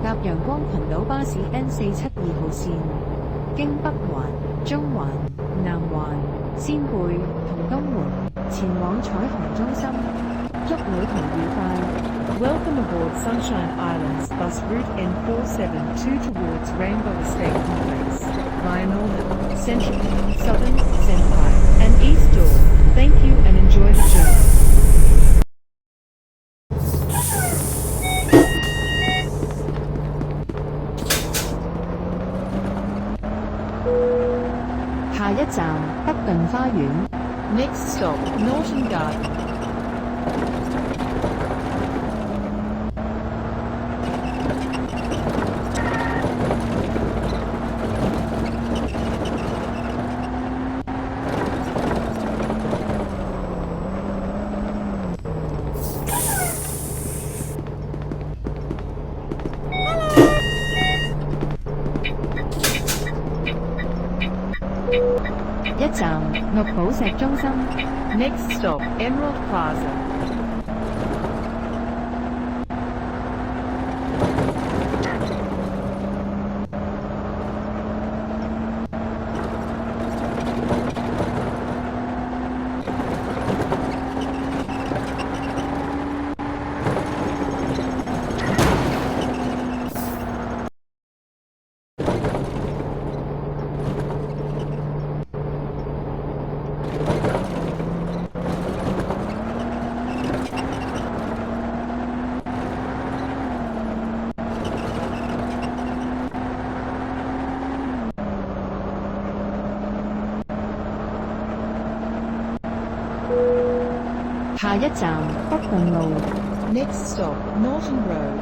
搭陽光群島巴士 N472號線，經北環、中環、南環、仙貝同東門前往彩虹中心。祝旅途愉快。Welcome aboard Sunshine Islands bus route N472 towards Rainbow Estate Complex, via Northern, Central, Southern, Senpai, and East Door. Thank you and enjoy the journey. Next stop,北頓花園。Next stop, Norton Garden. Next stop, Emerald Plaza. Next stop, Norton Road.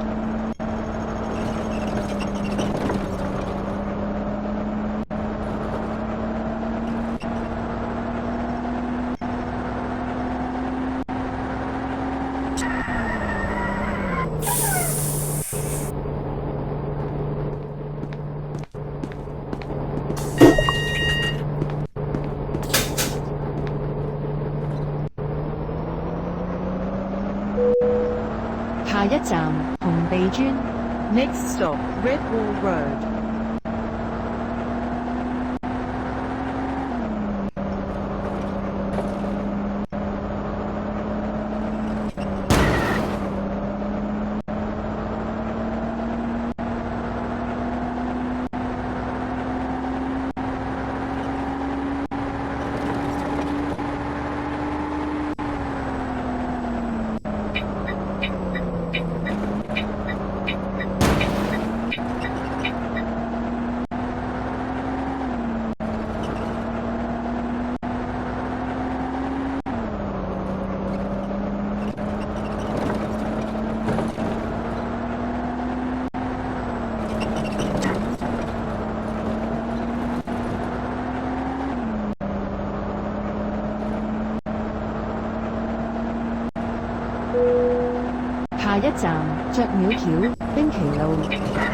Next stop, Redwall Road.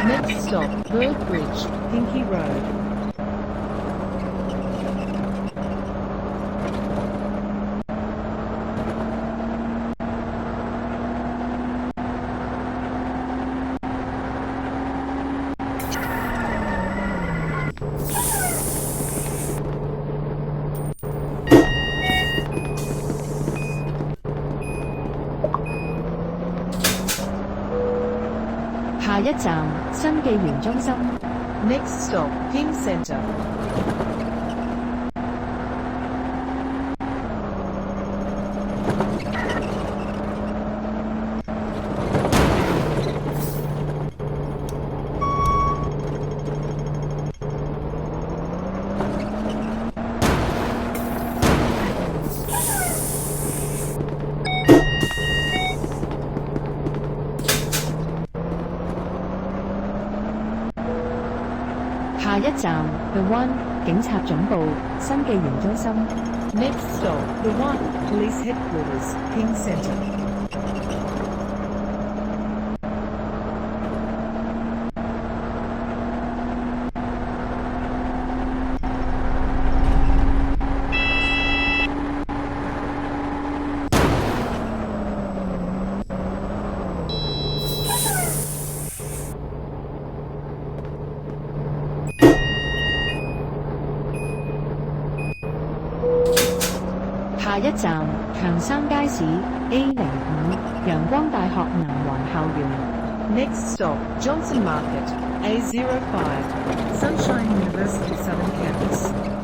Next stop, Bird Bridge, Pinky Road. Next stop, Ping Center. The One 警察總部新紀元中心。Next stop, The One Police Headquarters, Ping Center. 下一站長生街市 A05 陽光大學南環校園。Next stop, Johnson Market, A05, Sunshine University Southern Campus.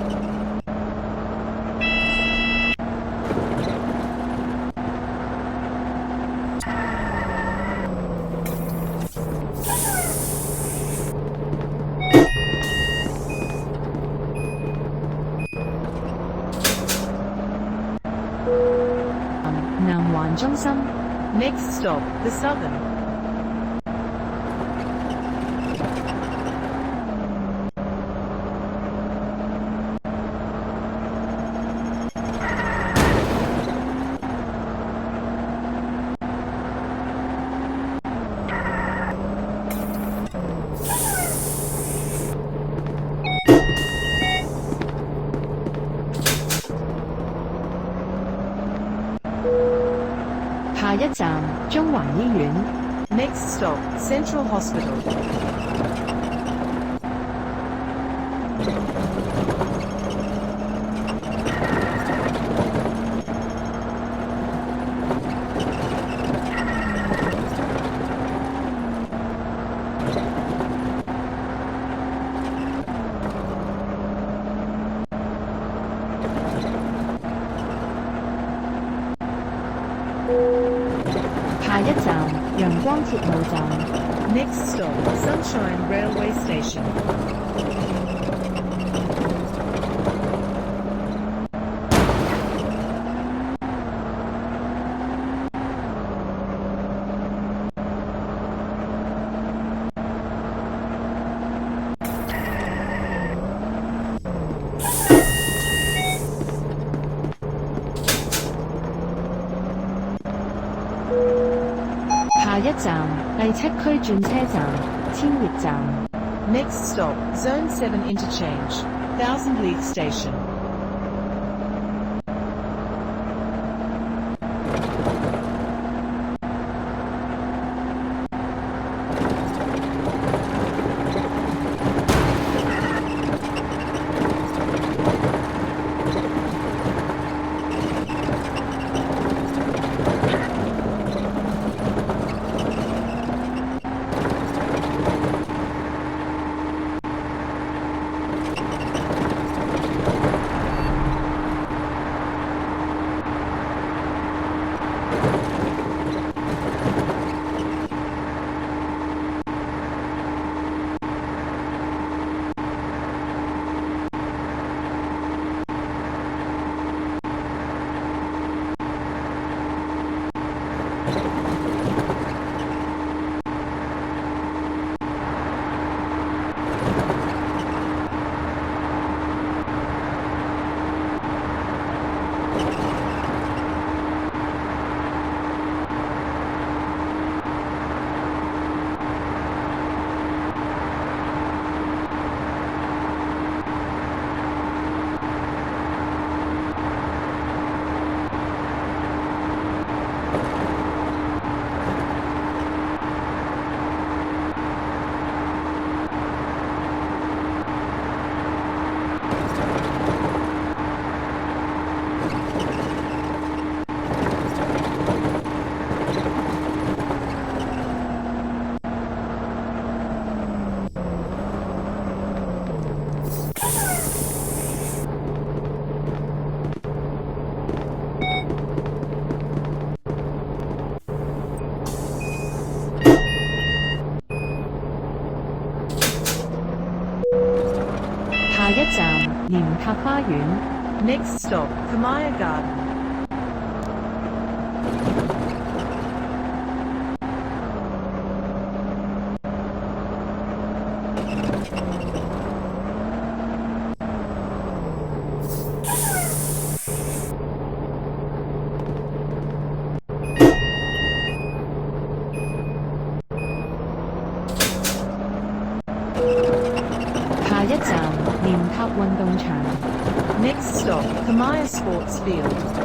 Nam 南環中心。 Next stop, the Southern.下一站中環醫院。 Next stop, Central Hospital.下一站陽光鐵路站。 Next stop, Sunshine Railway Station. Next 下一站第七區轉車站千葉站。 Next stop, Zone 7 Interchange, Thousand Leaf Station. Next stop, Kamaya Garden. Next stop, Kamaya Sports Field.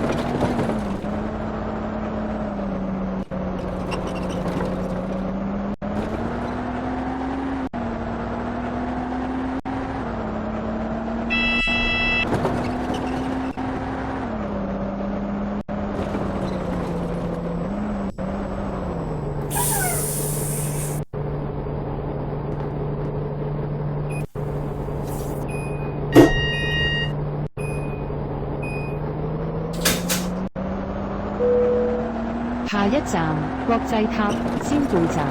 下一站國際塔仙貝站。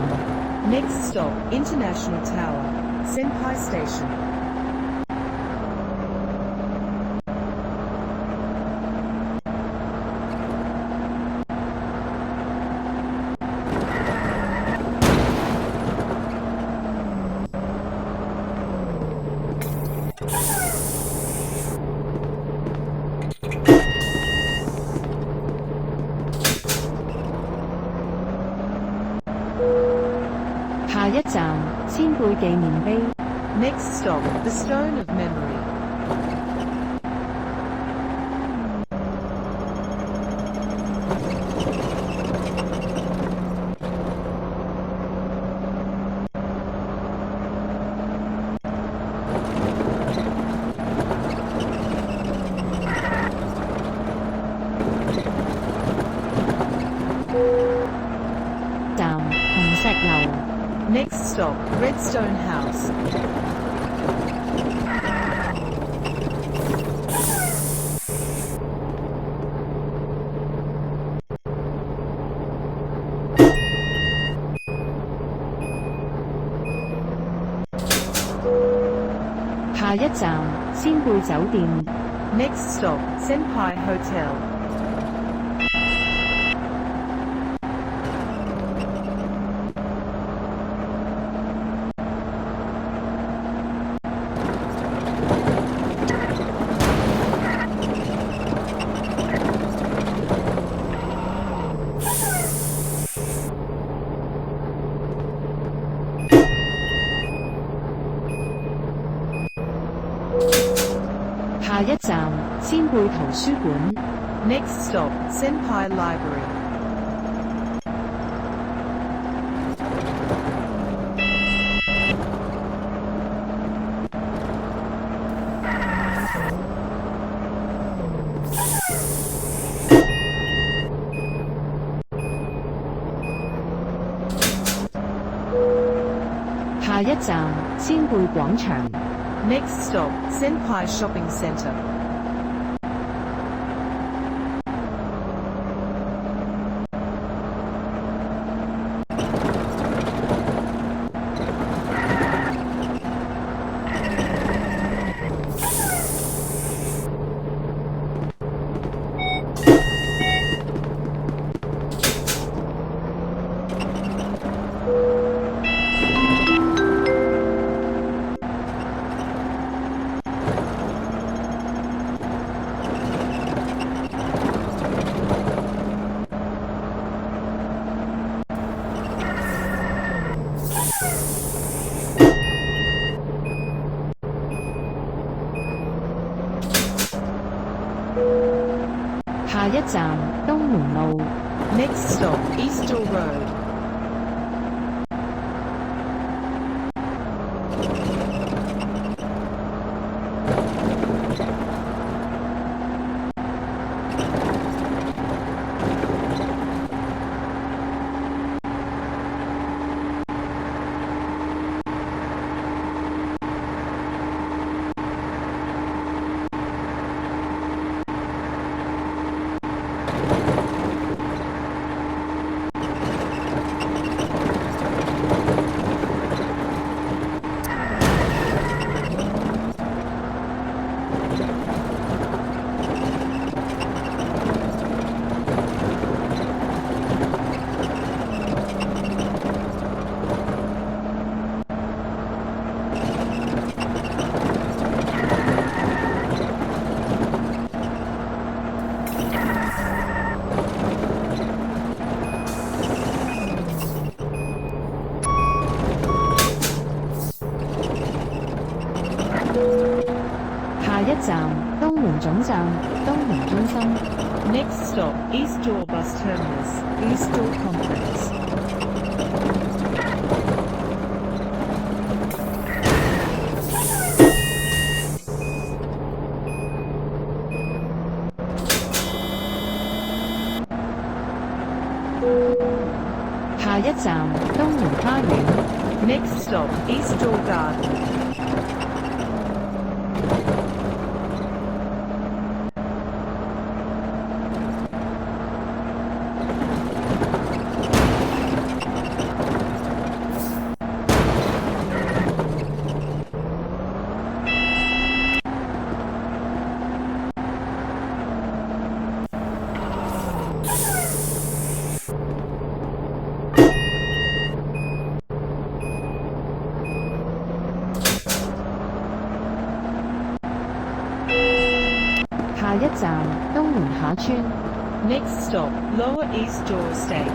Next stop, International Tower, Senpai Station. 下一站仙貝紀念碑。 Next stop, the Stone of Memory. 站紅石樓。 Next stop, Redstone House. 下一站仙貝酒店。 Next stop, Senpai Hotel. 下一站仙貝圖書館。 Next stop, Senpai Library. 下一站仙貝廣場。 Next stop, Senpai Shopping Center. 下一站東門路。 Next stop, Eastall Road. 下一站東門總站東門中心。 Next stop, Eastall Bus Terminus, Eastall Complex. 下一站東門花園。 Next stop, Eastall Garden. 站東門下村。 Next stop, Lower East Door Estate.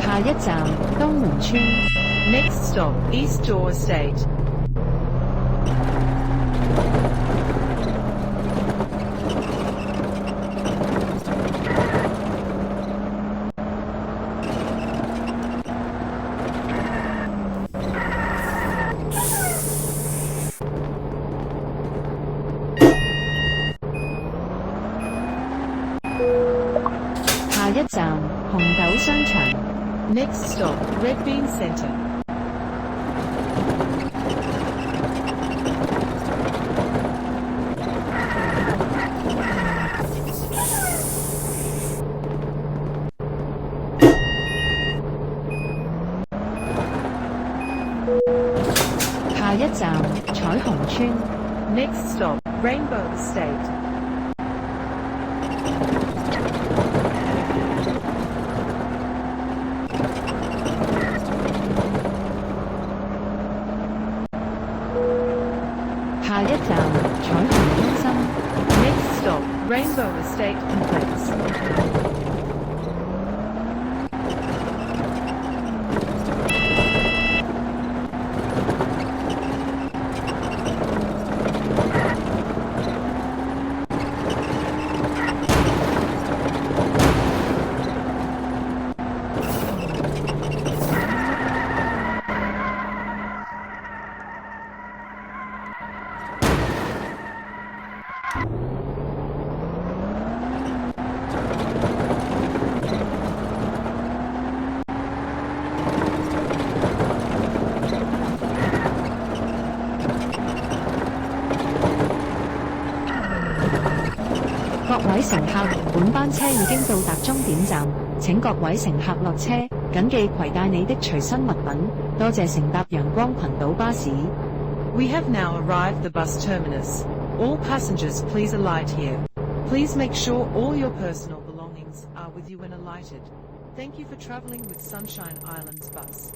下一站東門村。 Next stop, East Door Estate. 下一站紅豆商場。 Next stop, Red Bean Centre. 下一站彩虹村。 Next stop, Rainbow Estate. 下一站彩虹中心。 Next stop, Rainbow Estate Complex. 各位乘客，本班車已經到達終點站，請各位乘客落車，謹記攜帶你的隨身物品。多謝乘搭陽光群島巴士。We have now arrived the bus terminus. All passengers please alight here. Please make sure all your personal belongings are with you when alighted. Thank you for traveling with Sunshine Islands Bus.